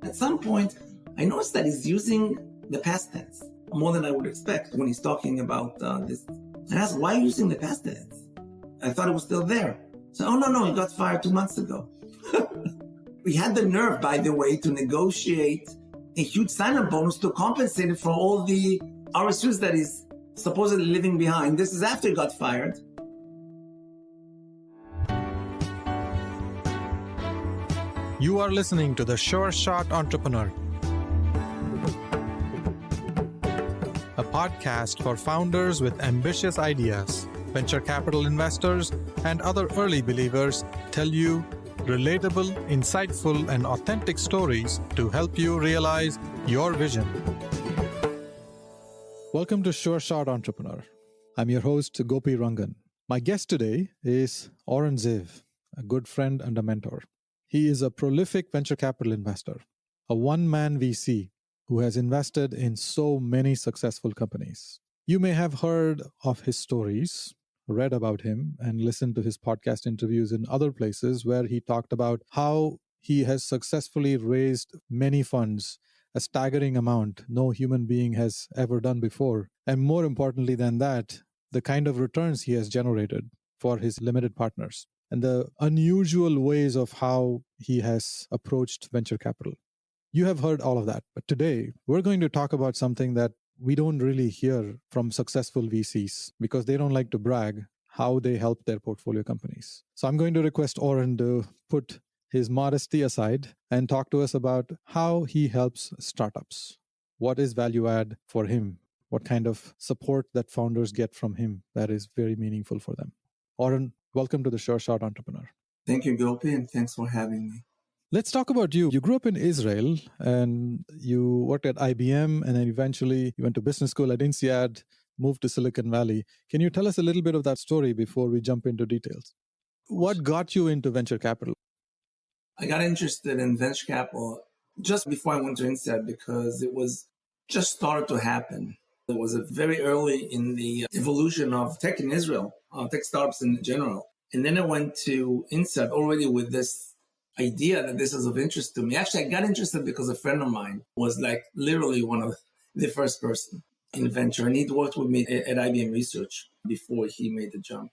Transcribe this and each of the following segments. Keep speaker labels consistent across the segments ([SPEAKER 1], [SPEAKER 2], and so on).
[SPEAKER 1] At some point, I noticed that he's using the past tense more than I would expect when he's talking about this. And I asked, why are you using the past tense? I thought it was still there. So, oh, no, he got fired 2 months ago. We had the nerve, by the way, to negotiate a huge sign-on bonus to compensate for all the RSUs that he's supposedly leaving behind. This is after he got fired.
[SPEAKER 2] You are listening to The Sure Shot Entrepreneur, a podcast for founders with ambitious ideas. Venture capital investors and other early believers tell you relatable, insightful, and authentic stories to help you realize your vision. Welcome to Sure Shot Entrepreneur. I'm your host, Gopi Rangan. My guest today is Oren Zeev, a good friend and a mentor. He is a prolific venture capital investor, a one-man VC who has invested in so many successful companies. You may have heard of his stories, read about him, and listened to his podcast interviews in other places where he talked about how he has successfully raised many funds, a staggering amount no human being has ever done before. And more importantly than that, the kind of returns he has generated for his limited partners and the unusual ways of how he has approached venture capital. You have heard all of that, but today we're going to talk about something that we don't really hear from successful VCs because they don't like to brag how they help their portfolio companies. So I'm going to request Oren to put his modesty aside and talk to us about how he helps startups. What is value add for him? What kind of support that founders get from him that is very meaningful for them? Oren, welcome to the Sure Shot Entrepreneur.
[SPEAKER 1] Thank you, Gopi, and thanks for having me.
[SPEAKER 2] Let's talk about you. You grew up in Israel and you worked at IBM and then eventually you went to business school at INSEAD, moved to Silicon Valley. Can you tell us a little bit of that story before we jump into details? What got you into venture capital?
[SPEAKER 1] I got interested in venture capital just before I went to INSEAD because it was just started to happen. It was very early in the evolution of tech in Israel, tech startups in general. And then I went to INSEAD already with this idea that this is of interest to me. Actually, I got interested because a friend of mine was like literally one of the first person in venture. And he'd worked with me at IBM Research before he made the jump.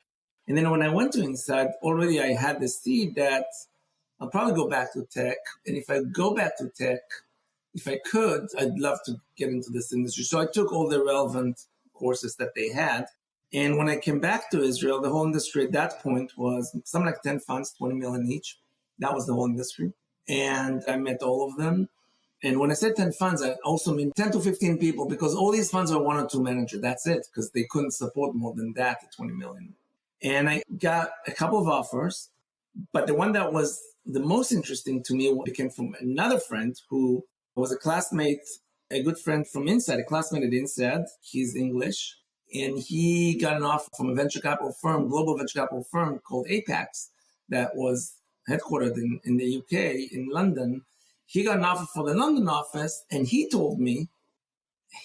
[SPEAKER 1] And then when I went to INSEAD, already I had the seed that I'll probably go back to tech. And if I go back to tech, if I could, I'd love to get into this industry. So I took all the relevant courses that they had. And when I came back to Israel, the whole industry at that point was something like 10 funds, 20 million each. That was the whole industry. And I met all of them. And when I said 10 funds, I also mean 10 to 15 people because all these funds are one or two managers. That's it, because they couldn't support more than that at 20 million. And I got a couple of offers, but the one that was the most interesting to me came from another friend who was a classmate, a good friend from INSEAD, a classmate at INSEAD. He's English. And he got an offer from a venture capital firm, global venture capital firm called Apex that was headquartered in the UK, in London. He got an offer for the London office, and he told me,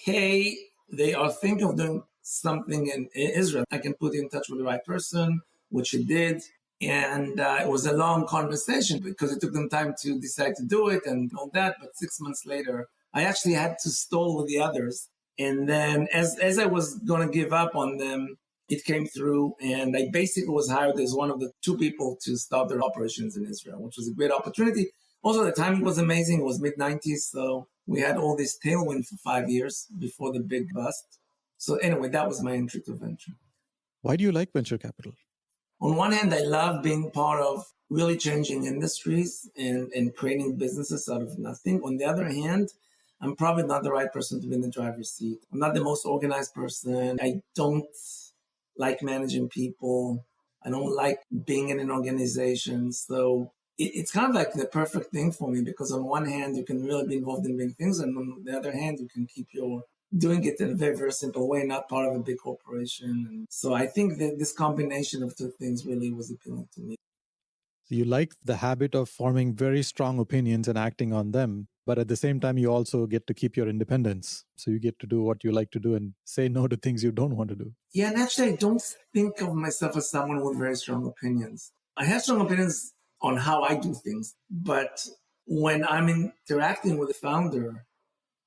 [SPEAKER 1] hey, they are thinking of doing something in Israel. I can put you in touch with the right person, which he did. And it was a long conversation because it took them time to decide to do it and all that. But 6 months later, I actually had to stall with the others. And then as I was going to give up on them, it came through, and I basically was hired as one of the two people to start their operations in Israel, which was a great opportunity. Also, the timing was amazing. It was mid-90s, so we had all this tailwind for 5 years before the big bust. So anyway, that was my entry to venture.
[SPEAKER 2] Why do you like venture capital?
[SPEAKER 1] On one hand, I love being part of really changing industries and creating businesses out of nothing. On the other hand, I'm probably not the right person to be in the driver's seat. I'm not the most organized person. I don't like managing people. I don't like being in an organization. So it's kind of like the perfect thing for me because on one hand, you can really be involved in big things. And on the other hand, you can keep doing it in a very, very simple way, not part of a big corporation. And so I think that this combination of two things really was appealing to me.
[SPEAKER 2] So you like the habit of forming very strong opinions and acting on them, but at the same time, you also get to keep your independence. So you get to do what you like to do and say no to things you don't want to do.
[SPEAKER 1] Yeah, and actually, I don't think of myself as someone with very strong opinions. I have strong opinions on how I do things, but when I'm interacting with a founder,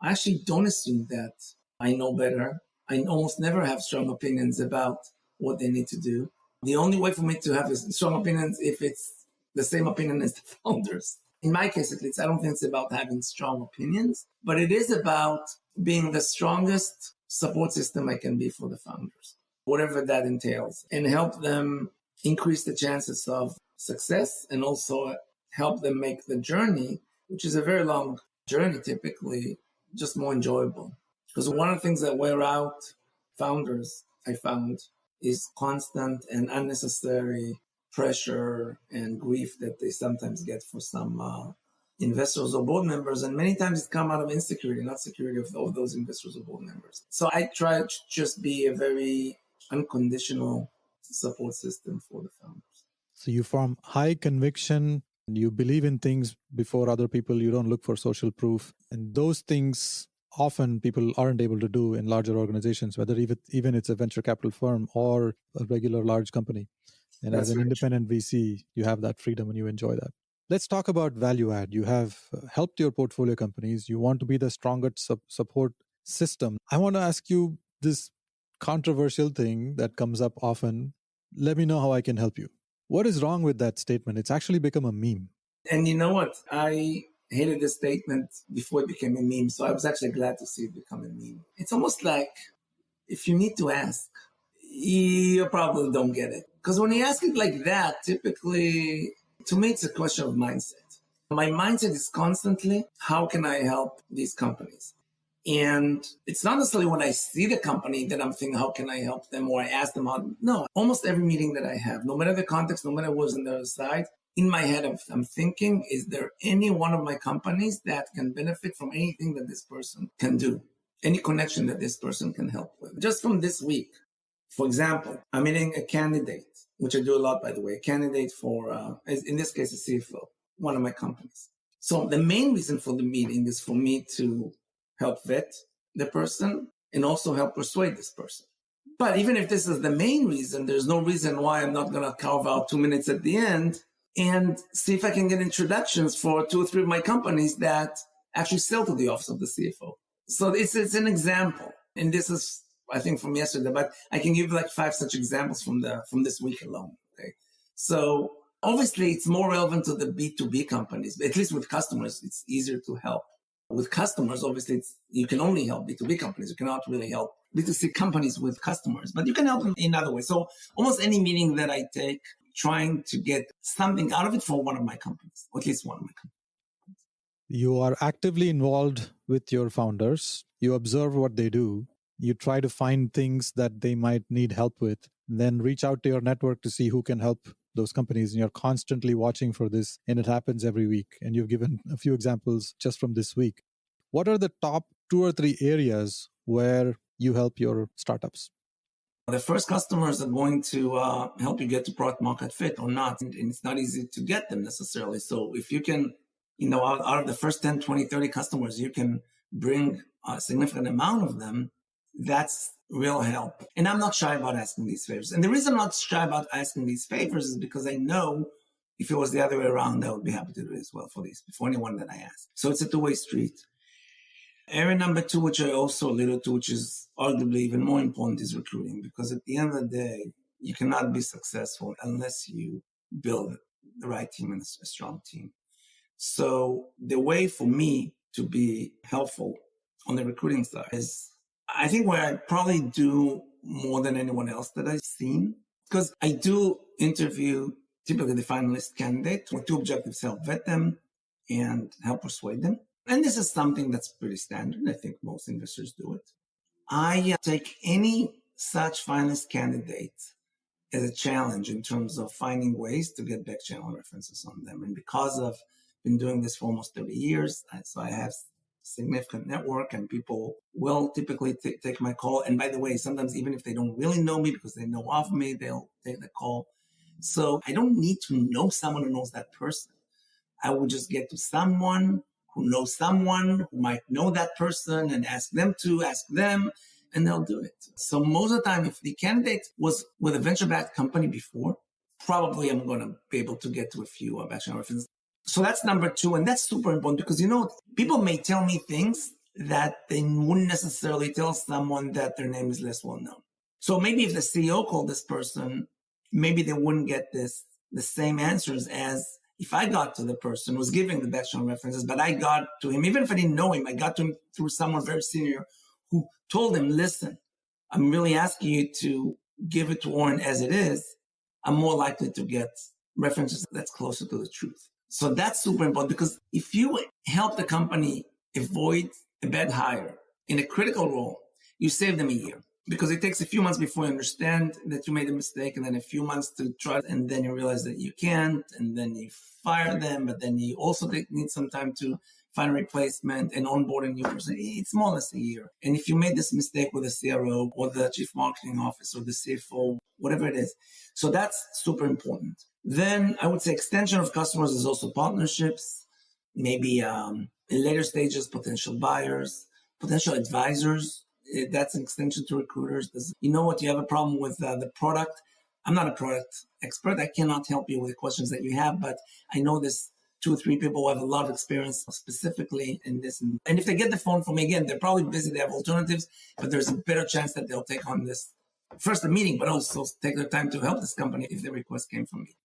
[SPEAKER 1] I actually don't assume that I know better. I almost never have strong opinions about what they need to do. The only way for me to have strong opinions if it's the same opinion as the founders. In my case, at least, I don't think it's about having strong opinions, but it is about being the strongest support system I can be for the founders, whatever that entails, and help them increase the chances of success and also help them make the journey, which is a very long journey typically, just more enjoyable. Because one of the things that wear out founders, I found, is constant and unnecessary pressure and grief that they sometimes get for some investors or board members. And many times it comes out of insecurity, not security of those investors or board members. So I try to just be a very unconditional support system for the founders.
[SPEAKER 2] So you form high conviction and you believe in things before other people. You don't look for social proof. And those things often people aren't able to do in larger organizations, whether even it's a venture capital firm or a regular large company. And as an independent VC, you have that freedom and you enjoy that. Let's talk about value add. You have helped your portfolio companies. You want to be the strongest support system. I want to ask you this controversial thing that comes up often. Let me know how I can help you. What is wrong with that statement? It's actually become a meme.
[SPEAKER 1] And you know what? I hated this statement before it became a meme. So I was actually glad to see it become a meme. It's almost like if you need to ask, you probably don't get it. Because when you ask it like that, typically, to me, it's a question of mindset. My mindset is constantly, how can I help these companies? And it's not necessarily when I see the company that I'm thinking, how can I help them? Or I ask them how. No, almost every meeting that I have, no matter the context, no matter what's on the other side, in my head, I'm thinking, is there any one of my companies that can benefit from anything that this person can do? Any connection that this person can help with? Just from this week, for example, I'm meeting a candidate, which I do a lot, by the way, a candidate for, in this case, a CFO, one of my companies. So the main reason for the meeting is for me to help vet the person and also help persuade this person. But even if this is the main reason, there's no reason why I'm not going to carve out 2 minutes at the end and see if I can get introductions for 2 or 3 of my companies that actually sell to the office of the CFO. So it's an example. And this is, I think, from yesterday, but I can give like 5 such examples from this week alone. Okay. So obviously it's more relevant to the B2B companies, at least with customers, it's easier to help. With customers, obviously, you can only help B2B companies. You cannot really help B2C companies with customers, but you can help them in other ways. So almost any meeting that I take, trying to get something out of it for one of my companies, or at least one of my companies.
[SPEAKER 2] You are actively involved with your founders. You observe what they do. You try to find things that they might need help with, then reach out to your network to see who can help those companies. And you're constantly watching for this, and it happens every week. And you've given a few examples just from this week. What are the top 2 or 3 areas where you help your startups?
[SPEAKER 1] The first customers are going to help you get to product market fit or not. And it's not easy to get them necessarily. So if you can, out of the first 10, 20, 30 customers, you can bring a significant amount of them, that's real help. And I'm not shy about asking these favors. And the reason I'm not shy about asking these favors is because I know if it was the other way around, I would be happy to do it as well for anyone that I ask. So it's a 2-way street. Area number 2, which I also alluded to, which is arguably even more important, is recruiting. Because at the end of the day, you cannot be successful unless you build the right team and a strong team. So the way for me to be helpful on the recruiting side is, I think, where I probably do more than anyone else that I've seen, because I do interview typically the finalist candidate with 2 objectives: help vet them and help persuade them. And this is something that's pretty standard. I think most investors do it. I take any such finalist candidate as a challenge in terms of finding ways to get backchannel references on them. And because I've been doing this for almost 30 years, so I have significant network, and people will typically take my call. And by the way, sometimes even if they don't really know me because they know of me, they'll take the call. So I don't need to know someone who knows that person. I will just get to someone who knows someone who might know that person and ask them to ask them, and they'll do it. So most of the time, if the candidate was with a venture-backed company before, probably I'm going to be able to get to a few backchannel references. So that's number two. And that's super important because, people may tell me things that they wouldn't necessarily tell someone that their name is less well known. So maybe if the CEO called this person, maybe they wouldn't get the same answers as if I got to the person who was giving the backchannel references, but I got to him, even if I didn't know him, I got to him through someone very senior who told him, listen, I'm really asking you to give it to Oren as it is. I'm more likely to get references that's closer to the truth. So that's super important because if you help the company avoid a bad hire in a critical role, you save them a year because it takes a few months before you understand that you made a mistake and then a few months to try and then you realize that you can't and then you fire them, but then you also need some time to find a replacement and onboard a new person. It's more or less a year. And if you made this mistake with the CRO or the chief marketing officer or the CFO, whatever it is. So that's super important. Then I would say extension of customers is also partnerships, maybe in later stages, potential buyers, potential advisors. That's an extension to recruiters. You know what? You have a problem with the product. I'm not a product expert. I cannot help you with the questions that you have, but I know this 2 or 3 people who have a lot of experience specifically in this. And if they get the phone from me again, they're probably busy. They have alternatives, but there's a better chance that they'll take on this first a meeting, but also take their time to help this company if the request came from me.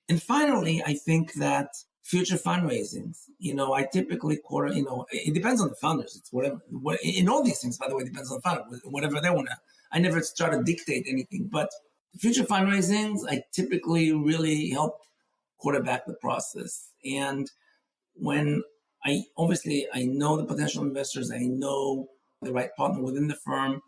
[SPEAKER 1] And finally, I think that future fundraisings, I typically it depends on the founders. It's whatever, in all these things, by the way, it depends on the founder, whatever they want to. I never try to dictate anything, but future fundraisings, I typically really help quarterback the process. And when I know the potential investors, I know the right partner within the firm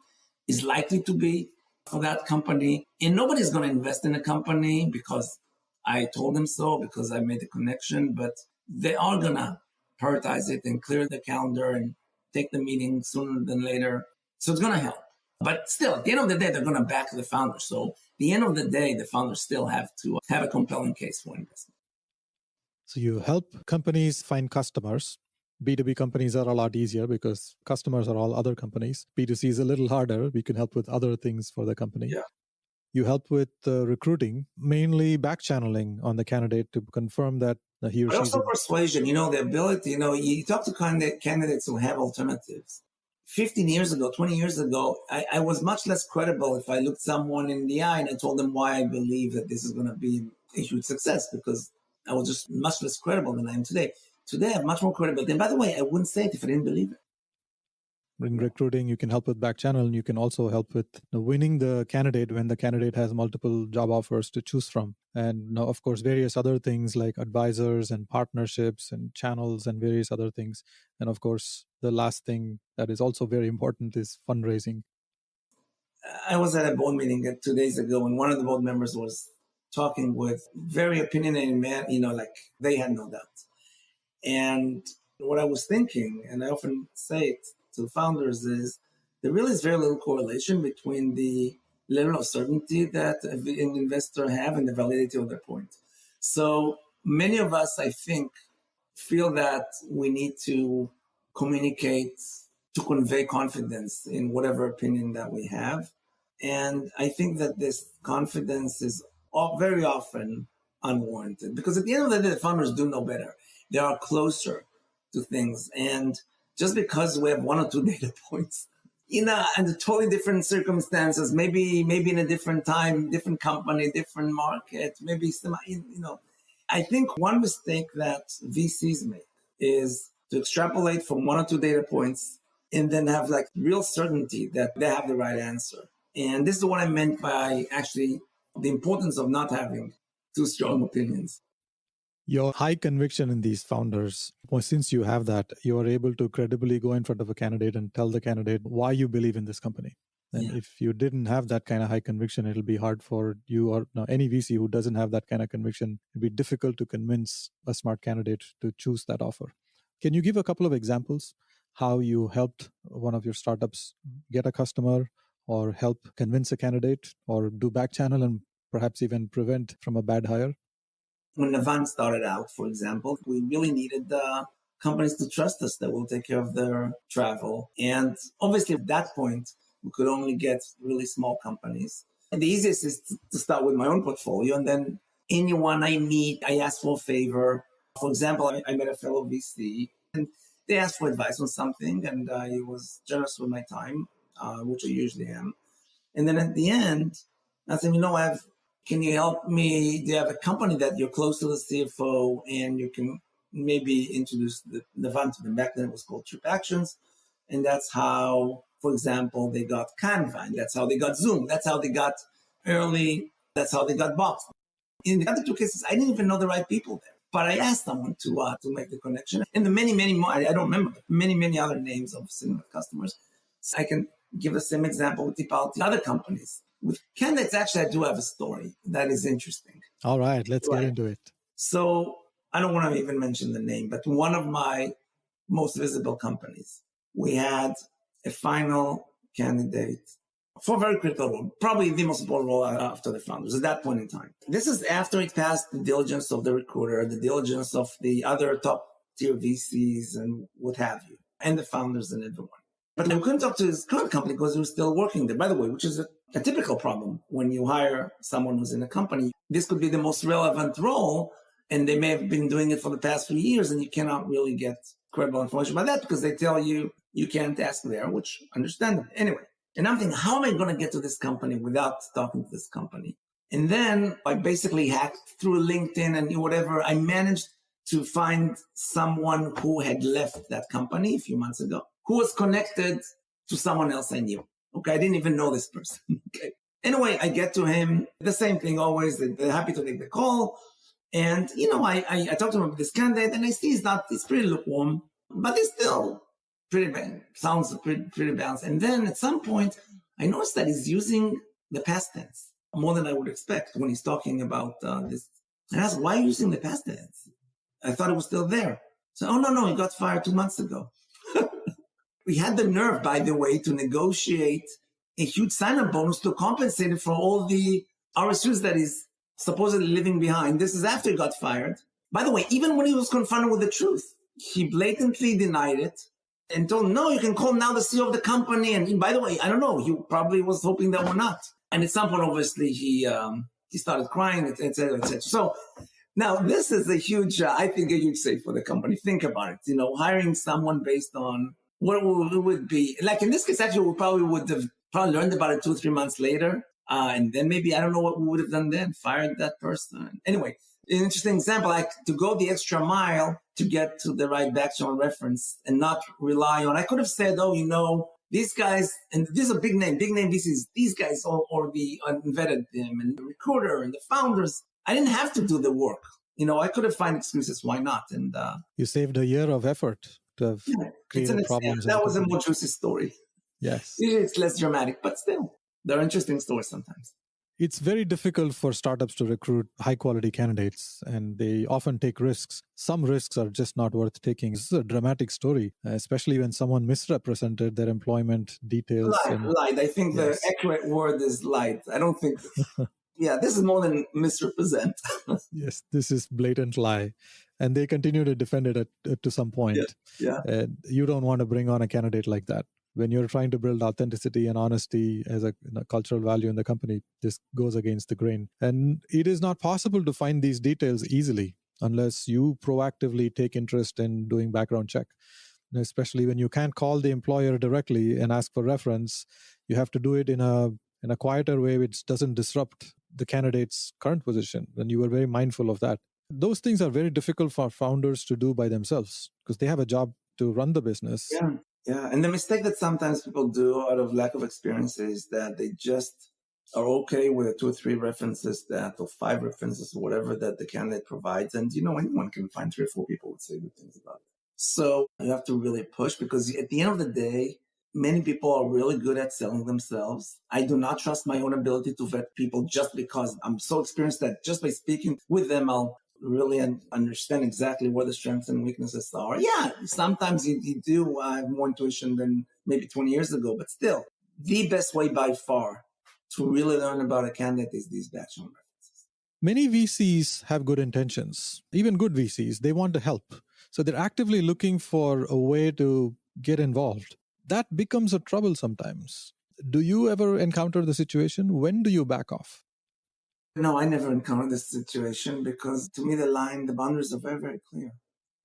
[SPEAKER 1] is likely to be for that company. And nobody's going to invest in a company because I told them so, because I made the connection, but they are going to prioritize it and clear the calendar and take the meeting sooner than later. So it's going to help. But still, at the end of the day, they're going to back the founder. So at the end of the day, the founders still have to have a compelling case for investment.
[SPEAKER 2] So you help companies find customers. B2B companies are a lot easier because customers are all other companies. B2C is a little harder. We can help with other things for the company.
[SPEAKER 1] Yeah.
[SPEAKER 2] You help with recruiting, mainly backchanneling on the candidate to confirm that he or she...
[SPEAKER 1] Also persuasion, the ability, you talk to candidates who have alternatives. 15 years ago, 20 years ago, I was much less credible if I looked someone in the eye and I told them why I believe that this is going to be a huge success, because I was just much less credible than I am today. Today, I'm much more credible. And by the way, I wouldn't say it if I didn't believe it.
[SPEAKER 2] In recruiting, you can help with backchannel, and you can also help with winning the candidate when the candidate has multiple job offers to choose from. And now, of course, various other things like advisors and partnerships and channels and various other things. And of course, the last thing that is also very important is fundraising.
[SPEAKER 1] I was at a board meeting 2 days ago, and one of the board members was talking with very opinionated man, like they had no doubt. And what I was thinking, and I often say it to founders, is there really is very little correlation between the level of certainty that an investor have and the validity of their point. So many of us, I think, feel that we need to communicate to convey confidence in whatever opinion that we have. And I think that this confidence is very often unwarranted, because at the end of the day, the founders do know better. They are closer to things. And just because we have 1 or 2 data points, under totally different circumstances, maybe in a different time, different company, different market, maybe some, I think one mistake that VCs make is to extrapolate from 1 or 2 data points and then have real certainty that they have the right answer. And this is what I meant by actually the importance of not having too strong opinions.
[SPEAKER 2] Your high conviction in these founders, since you have that, you are able to credibly go in front of a candidate and tell the candidate why you believe in this company. And if you didn't have that kind of high conviction, it'll be hard for you or any VC who doesn't have that kind of conviction. It'd be difficult to convince a smart candidate to choose that offer. Can you give a couple of examples how you helped one of your startups get a customer or help convince a candidate or do backchannel and perhaps even prevent from a bad hire?
[SPEAKER 1] When Navan started out, for example, we really needed the companies to trust us that we'll take care of their travel. And obviously at that point, we could only get really small companies. And the easiest is to start with my own portfolio. And then anyone I meet, I ask for a favor. For example, I met a fellow VC and they asked for advice on something, and I was generous with my time, which I usually am. And then at the end, I said, can you help me? Do you have a company that you're close to the CFO and you can maybe introduce the fund to them? Back then it was called Trip Actions. And that's how, for example, they got Canva. And that's how they got Zoom. That's how they got that's how they got Box. In the other two cases, I didn't even know the right people there. But I asked someone to make the connection. And the many more, I don't remember, but many other names of cinema customers. So I can give the same example with other companies. With candidates, actually, I do have a story that is interesting.
[SPEAKER 2] All right, let's get into it.
[SPEAKER 1] So I don't want to even mention the name, but one of my most visible companies, we had a final candidate for a very critical role, probably the most important role after the founders at that point in time. This is after it passed the diligence of the recruiter, the diligence of the other top tier VCs and what have you, and the founders and everyone. But we couldn't talk to his current company because he was still working there, by the way, which is a typical problem when you hire someone who's in a company. This could be the most relevant role, and they may have been doing it for the past few years, and you cannot really get credible information about that because they tell you you can't ask there, which understandable. Anyway, and I'm thinking, how am I going to get to this company without talking to this company? And then I basically hacked through LinkedIn and whatever. I managed to find someone who had left that company a few months ago, who was connected to someone else I knew. Okay, I didn't even know this person. Okay. Anyway, I get to him, the same thing always, they're happy to take the call. And, I talked to him about this candidate and I see he's pretty lukewarm, but he's still pretty bad. Sounds pretty balanced. And then at some point, I noticed that he's using the past tense more than I would expect when he's talking about this. And I asked, why are you using the past tense? I thought it was still there. So, no, he got fired 2 months ago. We had the nerve, by the way, to negotiate a huge sign-up bonus to compensate him for all the RSUs that he's supposedly leaving behind. This is after he got fired. By the way, even when he was confronted with the truth, he blatantly denied it and told, no, you can call now the CEO of the company. And by the way, I don't know, he probably was hoping that we're not. And at some point, obviously, he started crying, et cetera, et cetera. So now this is a huge save for the company. Think about it, hiring someone based on what it would be. Like in this case, actually, we probably would have learned about it 2 or 3 months later. And then maybe, I don't know what we would have done then, fired that person. Anyway, an interesting example, like to go the extra mile to get to the right backchannel reference and not rely on, I could have said, these guys, and this is a big name VCs, these guys already vetted them and the recruiter and the founders. I didn't have to do the work. I could have found excuses. Why not? And
[SPEAKER 2] you saved a year of effort to have created problems.
[SPEAKER 1] That was a more juicy story.
[SPEAKER 2] Yes.
[SPEAKER 1] Usually it's less dramatic, but still, they're interesting stories sometimes.
[SPEAKER 2] It's very difficult for startups to recruit high-quality candidates, and they often take risks. Some risks are just not worth taking. This is a dramatic story, especially when someone misrepresented their employment details.
[SPEAKER 1] Lied. I think the accurate word is lied. I don't think... Yeah, this is more than misrepresent.
[SPEAKER 2] Yes, this is blatant lie. And they continue to defend it to some point.
[SPEAKER 1] Yeah.
[SPEAKER 2] And you don't want to bring on a candidate like that. When you're trying to build authenticity and honesty as a cultural value in the company, this goes against the grain. And it is not possible to find these details easily unless you proactively take interest in doing background check. And especially when you can't call the employer directly and ask for reference, you have to do it in a quieter way which doesn't disrupt the candidate's current position. And you were very mindful of that. Those things are very difficult for founders to do by themselves because they have a job to run the business.
[SPEAKER 1] Yeah. And the mistake that sometimes people do out of lack of experience is that they just are okay with 2 or 3 references or 5 references or whatever that the candidate provides. And, anyone can find 3 or 4 people would say good things about it. So you have to really push because at the end of the day, many people are really good at selling themselves. I do not trust my own ability to vet people just because I'm so experienced that just by speaking with them, I'll really understand exactly where the strengths and weaknesses are. Yeah, sometimes you do have more intuition than maybe 20 years ago, but still, the best way by far to really learn about a candidate is these background references.
[SPEAKER 2] Many VCs have good intentions, even good VCs. They want to help. So they're actively looking for a way to get involved. That becomes a trouble sometimes. Do you ever encounter the situation? When do you back off?
[SPEAKER 1] No, I never encountered this situation because to me, the boundaries are very, very clear.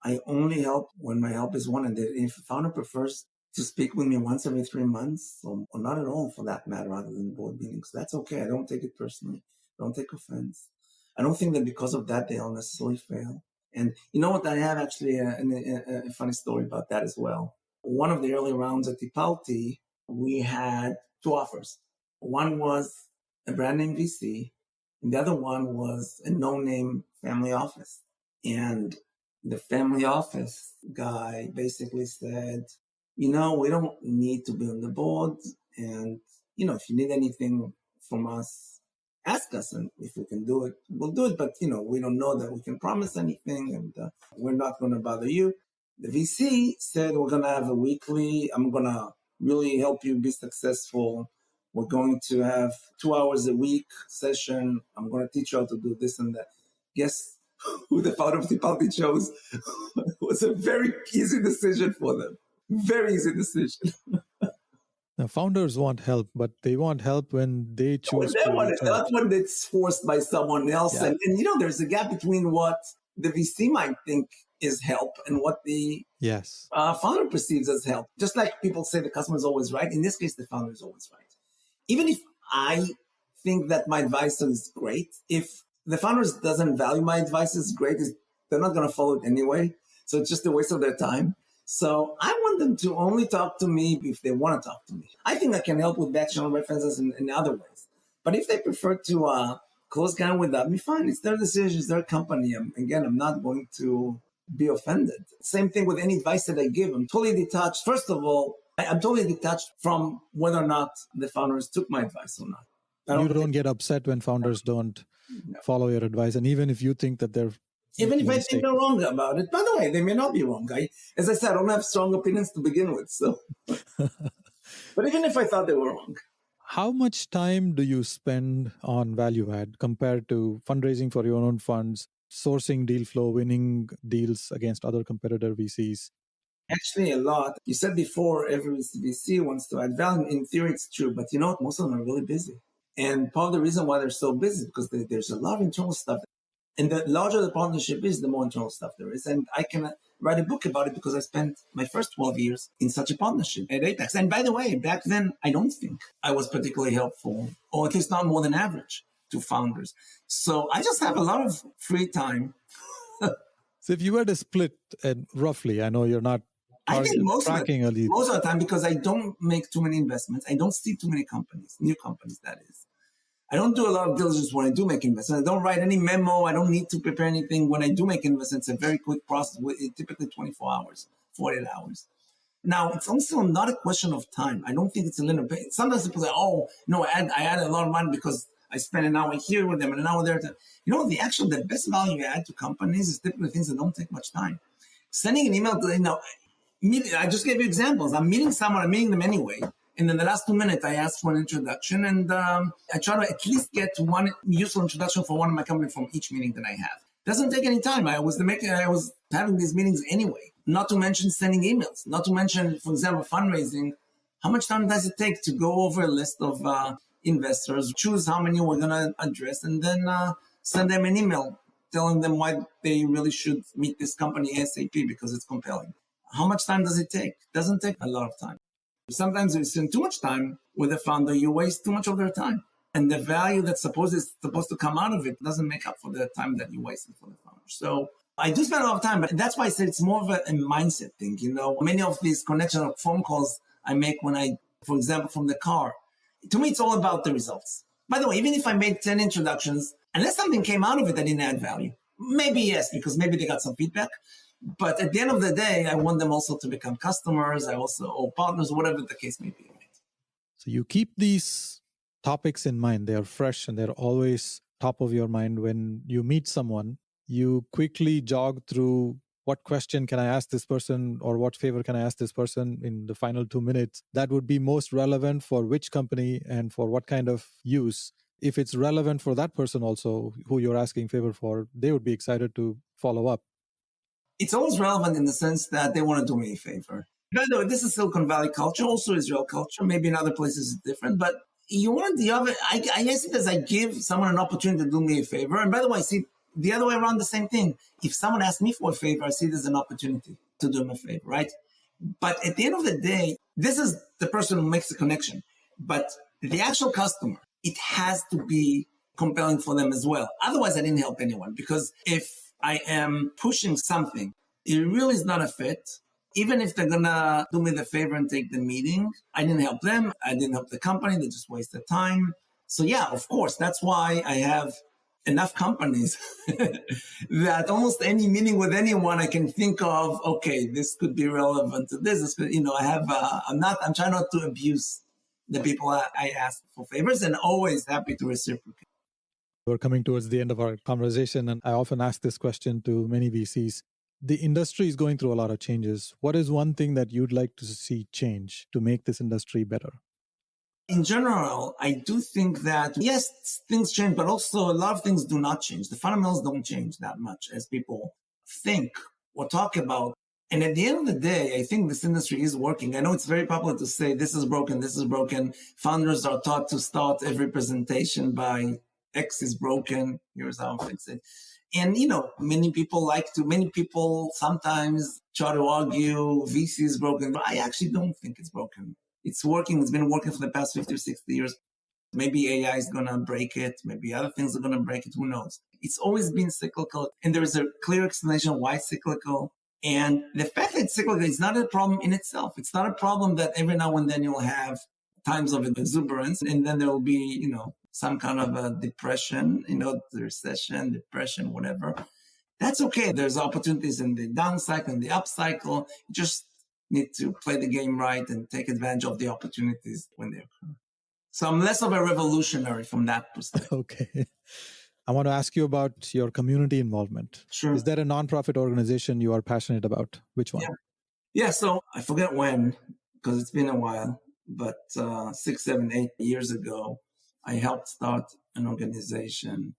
[SPEAKER 1] I only help when my help is wanted. If a founder prefers to speak with me once every 3 months, or not at all for that matter, other than board meetings, that's okay. I don't take it personally. I don't take offense. I don't think that because of that, they'll necessarily fail. And you know what? I have actually a funny story about that as well. One of the early rounds at Tipalti, we had two offers. One was a brand name VC, and the other one was a no-name family office. And the family office guy basically said, we don't need to be on the board. And, if you need anything from us, ask us. And if we can do it, we'll do it. But, we don't know that we can promise anything and we're not going to bother you. The VC said, we're going to have I'm going to really help you be successful. We're going to have 2 hours a week session. I'm going to teach you how to do this and that. Guess who the founder of Tipalti chose? It was a very easy decision for them. Very easy decision.
[SPEAKER 2] Now, founders want help, but they want help when they choose
[SPEAKER 1] Not when it's forced by someone else. Yeah. And there's a gap between what the VC might think is help and what the founder perceives as help. Just like people say the customer is always right. In this case, the founder is always right. Even if I think that my advice is great, if the founders doesn't value my advice as great, they're not going to follow it anyway. So it's just a waste of their time. So I want them to only talk to me if they want to talk to me. I think I can help with backchannel references in other ways. But if they prefer to close down without me, fine. It's their decision, it's their company. I'm not going to be offended. Same thing with any advice that I give. I'm totally detached. First of all, I'm totally detached from whether or not the founders took my advice or not.
[SPEAKER 2] You don't get upset when founders don't follow your advice. And even if you think that they're...
[SPEAKER 1] Even if I think they're wrong about it. By the way, they may not be wrong. As I said, I don't have strong opinions to begin with. So, but even if I thought they were wrong.
[SPEAKER 2] How much time do you spend on value add compared to fundraising for your own funds, sourcing deal flow, winning deals against other competitor VCs?
[SPEAKER 1] Actually, a lot. You said before, every VC wants to add value. In theory, it's true. But you know what? Most of them are really busy. And part of the reason why they're so busy is because there's a lot of internal stuff. And the larger the partnership is, the more internal stuff there is. And I can write a book about it because I spent my first 12 years in such a partnership at Apex. And by the way, back then, I don't think I was particularly helpful, or at least not more than average, to founders. So I just have a lot of free time.
[SPEAKER 2] So if you were to split roughly, I know you're not tracking a lead.
[SPEAKER 1] Most of the time, because I don't make too many investments. I don't see too many companies, new companies, that is. I don't do a lot of diligence when I do make investments. I don't write any memo. I don't need to prepare anything. When I do make investments, it's a very quick process, typically 24 hours, 48 hours. Now, it's also not a question of time. I don't think it's a linear. Sometimes people say, I add a lot of money because I spend an hour here with them and an hour there. The best value you add to companies is typically things that don't take much time. Sending an email to, I just gave you examples. I'm meeting someone, I'm meeting them anyway. And in the last 2 minutes, I asked for an introduction, and I try to at least get one useful introduction for one of my company from each meeting that I have. Doesn't take any time. I was having these meetings anyway. Not to mention sending emails. Not to mention, for example, fundraising. How much time does it take to go over a list of investors, choose how many we're going to address, and then send them an email telling them why they really should meet this company ASAP because it's compelling. How much time does it take? It doesn't take a lot of time. Sometimes you spend too much time with a founder, you waste too much of their time. And the value that's supposed to come out of it doesn't make up for the time that you wasted for the founder. So I do spend a lot of time, but that's why I said it's more of a mindset thing. Many of these connection or phone calls I make when for example, from the car, to me, it's all about the results. By the way, even if I made 10 introductions, unless something came out of it that didn't add value, maybe yes, because maybe they got some feedback. But at the end of the day, I want them also to become customers, or partners, whatever the case may be. Right?
[SPEAKER 2] So you keep these topics in mind. They are fresh and they're always top of your mind. When you meet someone, you quickly jog through what question can I ask this person or what favor can I ask this person in the final 2 minutes that would be most relevant for which company and for what kind of use. If it's relevant for that person also, who you're asking favor for, they would be excited to follow up.
[SPEAKER 1] It's always relevant in the sense that they want to do me a favor. By the way, this is Silicon Valley culture, also Israel culture. Maybe in other places it's different, but You want the other, I guess it as I give someone an opportunity to do me a favor. And by the way, I see the other way around the same thing. If someone asks me for a favor, I see it as an opportunity to do them a favor, right? But at the end of the day, this is the person who makes the connection. But the actual customer, it has to be compelling for them as well. Otherwise, I didn't help anyone, because if I am pushing something, it really is not a fit. Even if they're going to do me the favor and take the meeting, I didn't help them. I didn't help the company. They just wasted time. So yeah, of course, that's why I have enough companies that almost any meeting with anyone I can think of, okay, this could be relevant to this. This could, I'm trying not to abuse the people I ask for favors, and always happy to reciprocate.
[SPEAKER 2] We're coming towards the end of our conversation, and I often ask this question to many VCs. The industry is going through a lot of changes. What is one thing that you'd like to see change to make this industry better?
[SPEAKER 1] In general, I do think that, yes, things change, but also a lot of things do not change. The fundamentals don't change that much as people think or talk about. And at the end of the day, I think this industry is working. I know it's very popular to say, this is broken, this is broken. Founders are taught to start every presentation by X is broken, here's how I fix it. And, many people sometimes try to argue VC is broken, but I actually don't think it's broken. It's working. It's been working for the past 50 or 60 years. Maybe AI is going to break it. Maybe other things are going to break it. Who knows? It's always been cyclical. And there is a clear explanation why it's cyclical. And the fact that it's cyclical is not a problem in itself. It's not a problem that every now and then you'll have times of exuberance, and then there will be, some kind of a depression, the recession, depression, whatever. That's okay. There's opportunities in the down cycle and the up cycle. You just need to play the game right and take advantage of the opportunities when they occur. So I'm less of a revolutionary from that perspective.
[SPEAKER 2] Okay. I want to ask you about your community involvement.
[SPEAKER 1] Sure.
[SPEAKER 2] Is there a nonprofit organization you are passionate about? Which one?
[SPEAKER 1] Yeah. So I forget when, because it's been a while, but 6, 7, 8 years ago, I helped start an organization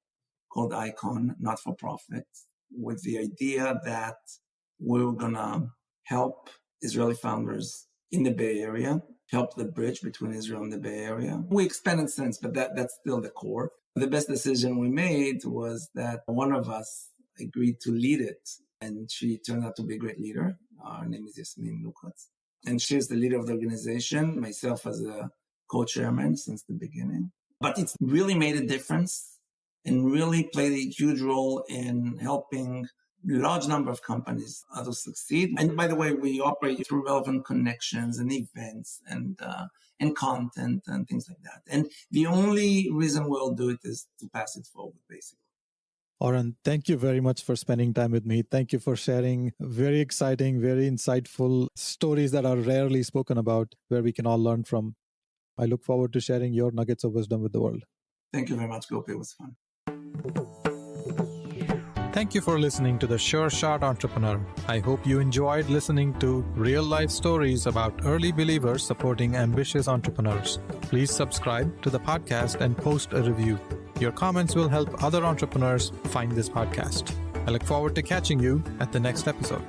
[SPEAKER 1] called ICON, not-for-profit, with the idea that we were going to help Israeli founders in the Bay Area, help the bridge between Israel and the Bay Area. We expanded since, but that's still the core. The best decision we made was that one of us agreed to lead it, and she turned out to be a great leader. Her name is Yasmin Lukatz, and she's the leader of the organization, myself as a co-chairman since the beginning. But it's really made a difference and really played a huge role in helping a large number of companies to succeed. And by the way, we operate through relevant connections and events and content and things like that. And the only reason we'll do it is to pass it forward, basically.
[SPEAKER 2] Oren, thank you very much for spending time with me. Thank you for sharing very exciting, very insightful stories that are rarely spoken about, where we can all learn from. I look forward to sharing your nuggets of wisdom with the world.
[SPEAKER 1] Thank you very much, Gopi. It was fun.
[SPEAKER 2] Thank you for listening to The Sure Shot Entrepreneur. I hope you enjoyed listening to real-life stories about early believers supporting ambitious entrepreneurs. Please subscribe to the podcast and post a review. Your comments will help other entrepreneurs find this podcast. I look forward to catching you at the next episode.